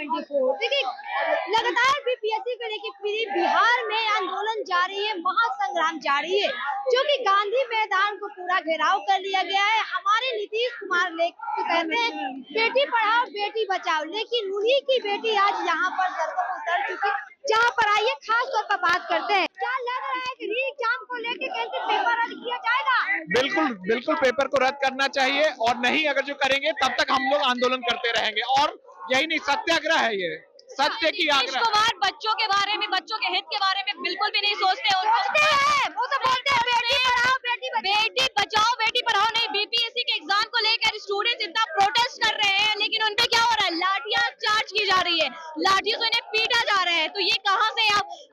2024। देखिए, लगातार बीपीएससी को लेकर पूरे बिहार में आंदोलन जारी है, महासंग्राम जारी है, जो कि गांधी मैदान को पूरा घेराव कर लिया गया है। हमारे नीतीश कुमार कहते हैं बेटी पढ़ाओ बेटी बचाओ, लेकिन उन्हीं की बेटी आज यहाँ पर सड़कों पर उतर चुकी, जहाँ पर आइए खास तौर पर बात करते हैं। क्या लग रहा है कि री एग्जाम को लेकर कैसे पेपर रद्द किया जाएगा? बिल्कुल बिल्कुल पेपर को रद्द करना चाहिए, और नहीं अगर जो करेंगे तब तक हम लोग आंदोलन करते रहेंगे। और यही नहीं, सत्याग्रह है ये, सत्य की आग्रह। कुमार बच्चों के बारे में, बच्चों के हित के बारे में बिल्कुल भी नहीं सोचते। वो तो बोलते हैं बेटी पढ़ाओ बेटी पढ़ाओ नहीं। बीपीएससी के एग्जाम को लेकर स्टूडेंट्स इतना प्रोटेस्ट कर रहे हैं, लेकिन उनपे क्या हो रहा है, लाठियां चार्ज की जा रही है, लाठियों से इन्हें पीटा जा रहा है। तो ये कहां से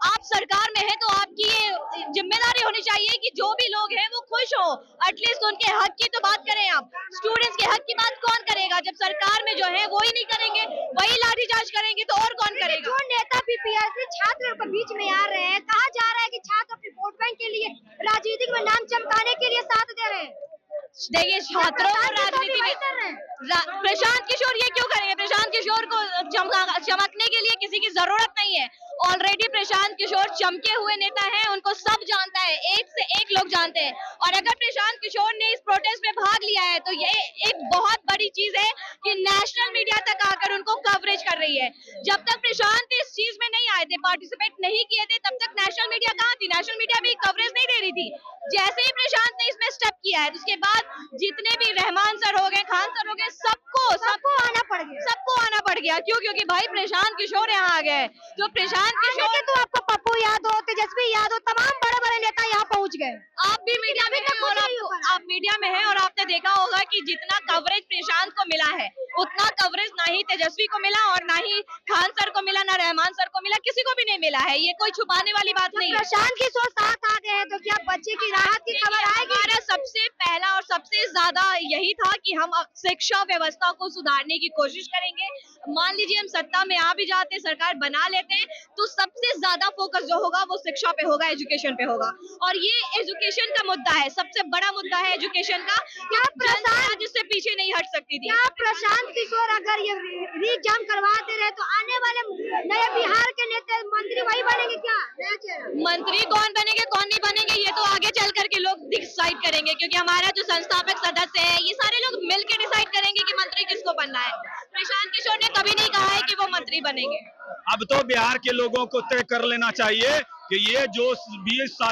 आप सरकार में है तो आपकी ये जिम्मेदारी होनी चाहिए कि जो भी लोग हैं वो खुश हो, एटलीस्ट उनके हक की तो बात करें। आप स्टूडेंट्स के हक की बात कौन करेगा जब सरकार में जो है वो ही नहीं करेंगे, वही लाठीचार्ज करेंगे तो और कौन करेगा? जो नेता बीपीएससी छात्रों के बीच में आ रहे हैं, कहा जा रहा है कि छात्र अपने वोट बैंक के लिए राजनीतिक में नाम चमकाने के लिए साथ दे रहे हैं। देखिए, छात्रों को राजनीति में प्रशांत किशोर ये क्यों करेंगे? प्रशांत किशोर को चमकने के लिए किसी की जरूरत नहीं है। ऑलरेडी प्रशांत किशोर चमके हुए नेता हैं, उनको सब जानता है, एक से एक लोग जानते हैं। और अगर प्रशांत किशोर ने इस प्रोटेस्ट में भाग लिया है तो ये एक बहुत बड़ी चीज है कि नेशनल मीडिया तक आकर उनको कवरेज कर रही है। जब तक प्रशांत इस चीज में नहीं आए थे, पार्टिसिपेट नहीं किए थे, तब तक नेशनल मीडिया कहाँ थी? नेशनल मीडिया भी कवरेज नहीं दे रही थी। जैसे ही प्रशांत ने इसमें स्टेप किया है, उसके बाद जितने भी रहमान सर हो गए, खान सर हो गए, सबको आना पड़ गया। क्यों? क्योंकि भाई प्रशांत किशोर यहाँ आ गए। जो प्रशांत किशोर, तो आपको पप्पू यादव, तेजस्वी यादव, तमाम बड़े बड़े नेता यहाँ पहुँच गए। आप भी मीडिया में हैं और आप मीडिया में हैं और आपने देखा होगा कि जितना कवरेज प्रशांत को मिला है, उतना कवरेज ना ही तेजस्वी को मिला और ना ही खान सर को मिला, ना रहमान सर को मिला, किसी को भी नहीं मिला है। ये कोई छुपाने वाली बात नहीं है। प्रशांत किशोर साथ आ गए हैं तो क्या बच्चे की राहत की खबर आएगी? हमारा सबसे पहला और सबसे ज्यादा यही था कि हम शिक्षा व्यवस्था को सुधारने की कोशिश करेंगे। मान लीजिए हम सत्ता में आ भी जाते, सरकार बना लेते हैं, तो सबसे ज्यादा फोकस जो होगा वो शिक्षा पे होगा, एजुकेशन पे होगा। और ये एजुकेशन का मुद्दा है, सबसे बड़ा मुद्दा है एजुकेशन का। क्या प्रशांत जिससे पीछे नहीं हट सकती थी? क्या प्रशांत किशोर अगर ये री एग्जाम करवाते रहे तो आने वाले नए बिहार के नेता मंत्री वही बनेंगे क्या? मंत्री कौन बनेंगे कौन नहीं बनेंगे ये तो आगे चल करके लोग डिसाइड करेंगे, क्योंकि हमारा जो संस्थापक सदस्य है ये सारे लोग मिलकर डिसाइड करेंगे कि मंत्री किसको बनना है। प्रशांत किशोर ने कभी नहीं कहा है कि वो मंत्री बनेंगे। अब तो बिहार के लोगों को तय कर लेना चाहिए कि ये जो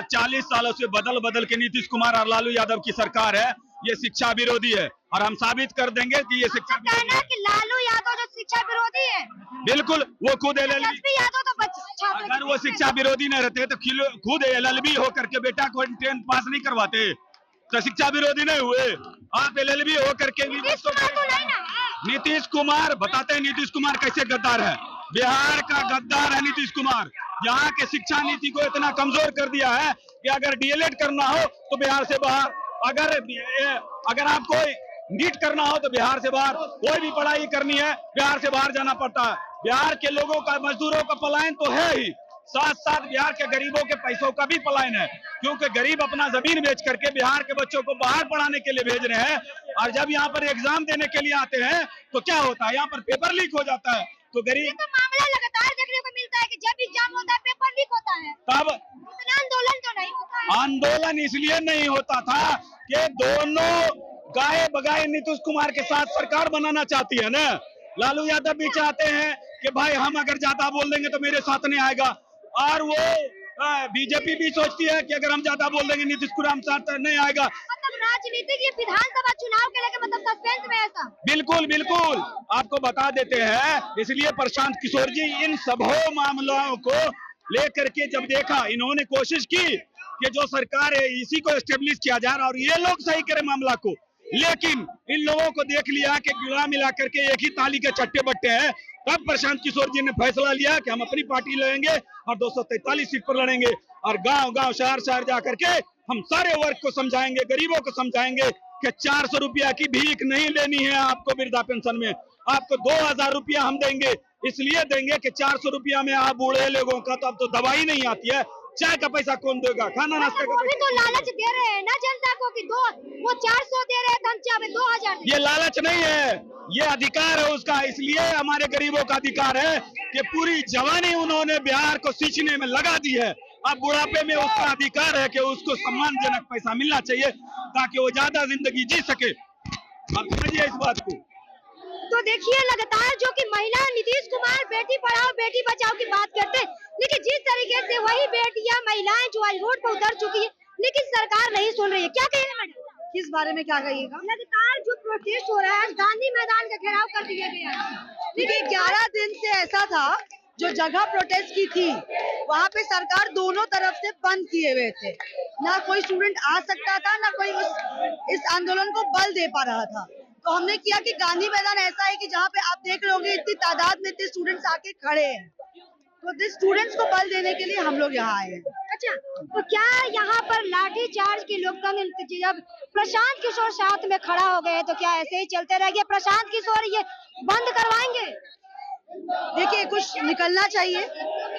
40 सालों से बदल के नीतीश कुमार और लालू यादव की सरकार है, ये शिक्षा विरोधी है। और हम साबित कर देंगे कि ये शिक्षा कहना कि लालू यादव जो शिक्षा विरोधी है। बिल्कुल, वो खुद तेजस्वी यादव तो अगर वो शिक्षा विरोधी नहीं रहते तो खुद LLB होकर के बेटा को 10th पास नहीं करवाते तो शिक्षा विरोधी नहीं हुए। आप LLB होकर के नीतीश कुमार बताते हैं नीतीश कुमार कैसे गद्दार है। बिहार का गद्दार है नीतीश कुमार। यहाँ के शिक्षा नीति को इतना कमजोर कर दिया है कि अगर DLED करना हो तो बिहार से बाहर, अगर आपको नीट करना हो तो बिहार से बाहर, कोई भी पढ़ाई करनी है बिहार से बाहर जाना पड़ता है। बिहार के लोगों का, मजदूरों का पलायन तो है ही, साथ साथ बिहार के गरीबों के पैसों का भी पलायन है, क्योंकि गरीब अपना जमीन बेच करके बिहार के बच्चों को बाहर पढ़ाने के लिए भेज रहे हैं। और जब यहाँ पर एग्जाम देने के लिए आते हैं तो क्या होता है, यहाँ पर पेपर लीक हो जाता है। तो गरीब तो मामला लगातार देखने को मिलता है कि जब एग्जाम होता है पेपर लीक होता है, तब उतना आंदोलन तो नहीं होता है। आंदोलन इसलिए नहीं होता था कि दोनों गाये बगाए नीतीश कुमार के साथ सरकार बनाना चाहती है ना। लालू यादव भी चाहते हैं कि भाई हम अगर ज्यादा बोल देंगे तो मेरे साथ नहीं आएगा, और वो बीजेपी भी सोचती है कि अगर हम ज्यादा बोल देंगे नीतीश कुमार साथ नहीं आएगा। मतलब राजनीतिक ये विधानसभा चुनाव के लेकर मतलब सस्पेंस में है सब। बिल्कुल बिल्कुल, आपको बता देते हैं। इसलिए प्रशांत किशोर जी इन सबों मामलों को लेकर के जब देखा, इन्होंने कोशिश की कि जो सरकार है इसी को एस्टेब्लिश किया जाए और ये लोग सही करे मामला को, लेकिन इन लोगों को देख लिया कि गिरा मिला करके एक ही ताली के चट्टे बट्टे हैं। तब प्रशांत किशोर जी ने फैसला लिया कि हम अपनी पार्टी लड़ेंगे और 243 सीट पर लड़ेंगे, और गांव-गांव शहर जाकर के हम सारे वर्ग को समझाएंगे, गरीबों को समझाएंगे कि 400 रुपया की भीख नहीं लेनी है आपको वृद्धा पेंशन में, आपको 2000 रुपया हम देंगे। इसलिए देंगे कि 400 रुपया में आप बूढ़े लोगों का तो अब तो दवाई नहीं आती है, चाय का पैसा कौन देगा, खाना नाश्ते का पैसा। तो लालच दे रहे हैं ना जनता को कि वो 400 दे रहे हैं, हम 2000। ये लालच नहीं है, ये अधिकार है उसका, इसलिए हमारे गरीबों का अधिकार है कि पूरी जवानी उन्होंने बिहार को सींचने में लगा दी है। अब बुढ़ापे में उसका अधिकार है कि उसको सम्मानजनक पैसा मिलना चाहिए ताकि वो ज्यादा जिंदगी जी सके। आप समझिए इस बात को। तो देखिए लगातार जो कि महिला नीतीश कुमार बेटी पढ़ाओ बेटी बचाओ की बात करते हैं, लेकिन जिस तरीके से वही बेटियां महिलाएं जो आज रोड पर उतर चुकी है, लेकिन सरकार नहीं सुन रही है। क्या कहेंगे मैडम? किस बारे में क्या कहिएगा? लगातार जो प्रोटेस्ट हो रहा है, आज गांधी मैदान का घेराव कर दिया गया है। देखिए 11 दिन से ऐसा था, जो जगह प्रोटेस्ट की थी वहाँ पे सरकार दोनों तरफ से बंद किए हुए थे, ना कोई स्टूडेंट आ सकता था, ना कोई इस आंदोलन को बल दे पा रहा था। तो हमने किया कि गांधी मैदान ऐसा है कि जहाँ पे आप देख रहे होंगे इतनी तादाद में इतने स्टूडेंट्स आके खड़े हैं, तो स्टूडेंट्स को बल देने के लिए हम लोग यहाँ आए हैं। अच्छा, तो क्या यहाँ पर लाठी चार्ज की लोकतंत्र जब प्रशांत किशोर साथ में खड़ा हो गए तो क्या ऐसे ही चलते रहेंगे? प्रशांत किशोर ये बंद करवाएंगे? देखिए कुछ निकलना चाहिए।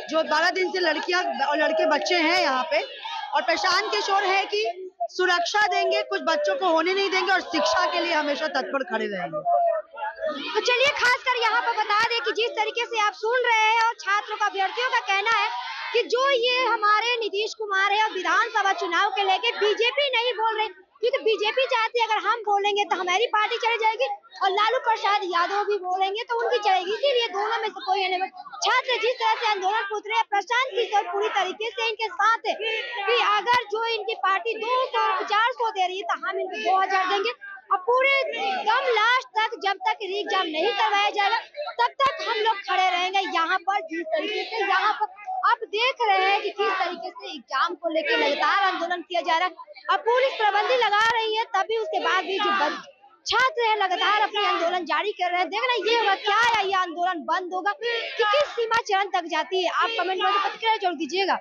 जो 12 दिन से लड़कियां और लड़के बच्चे हैं यहाँ पे, और प्रशांत किशोर है कि सुरक्षा देंगे, कुछ बच्चों को होने नहीं देंगे और शिक्षा के लिए हमेशा तत्पर खड़े रहेंगे। तो चलिए खासकर यहाँ पर बता दें कि जिस तरीके से आप सुन रहे हैं और छात्रों का अभ्यर्थियों का कहना है कि जो ये हमारे नीतीश कुमार है और विधानसभा चुनाव के लेके बीजेपी नहीं बोल रहे, क्योंकि बीजेपी चाहती है अगर हम बोलेंगे तो हमारी पार्टी चली जाएगी और लालू प्रसाद यादव भी बोलेंगे तो उनकी चलेगी, इसीलिए दोनों में से कोई नहीं। छात्र जिस तरह से आंदोलन पूछ रहे हैं, प्रशांत किशोर पूरी तरीके से इनके साथ है कि अगर जो इनकी पार्टी 200-400 दे रही है तो हम इनको 2000 देंगे और पूरे दम लास्ट तक जब तक एग्जाम नहीं करवाया जाएगा तब तक हम लोग खड़े रहेंगे यहाँ पर। जिस तरीके से यहाँ पर आप देख रहे हैं कि किस तरीके से एग्जाम को लेकर लगातार आंदोलन किया जा रहा है और पुलिस पाबंदी लगा रही है, तभी उसके बाद भी जो छात्र है लगातार अपनी आंदोलन जारी कर रहे हैं। देखना ये होगा क्या या ये आंदोलन बंद होगा कि किस सीमा चरण तक जाती है। आप कमेंट में प्रतिक्रिया जरूर दीजिएगा।